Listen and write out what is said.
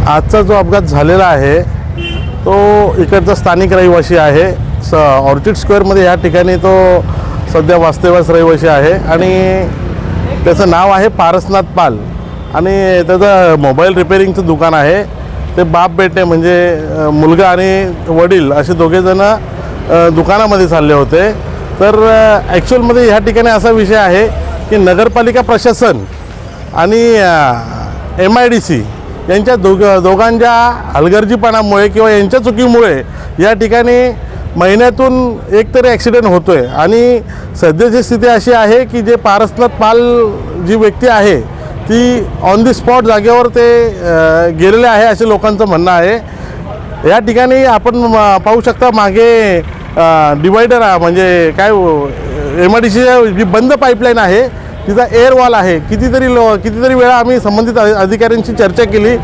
आजचा जो अपघात झालेला आहे तो इकडचा स्थानिक रहिवासी आहे. ऑर्चिड स्क्वेअरमध्ये या ठिकाणी तो सध्या वास्तव्यास रहिवासी आहे आणि त्याचं नाव आहे पारसनाथ पाल आणि त्याचं मोबाईल रिपेअरिंगचं दुकान आहे. ते बाप बेटे म्हणजे मुलगा आणि वडील असे दोघेजणं दुकानामध्ये चालले होते. तर ॲक्च्युअलमध्ये ह्या ठिकाणी असा विषय आहे की नगरपालिका प्रशासन आणि MIDC यांच्या दोघांच्या हलगर्जीपणामुळे किंवा यांच्या चुकीमुळे या ठिकाणी महिन्यातून एक तरी ॲक्सिडेंट होतो आहे. आणि सध्याची स्थिती अशी आहे की जे पारसनाथ पाल जी व्यक्ती आहे ती ऑन दी स्पॉट जागेवर ते गेलेले आहे असे लोकांचं म्हणणं आहे. या ठिकाणी आपण पाहू शकता मागे डिवायडर म्हणजे काय MIDC जी बंद पाईपलाईन आहे तिचा एअर वॉल आहे. कितीतरी वेळा आम्ही संबंधित अधिकाऱ्यांशी चर्चा केली.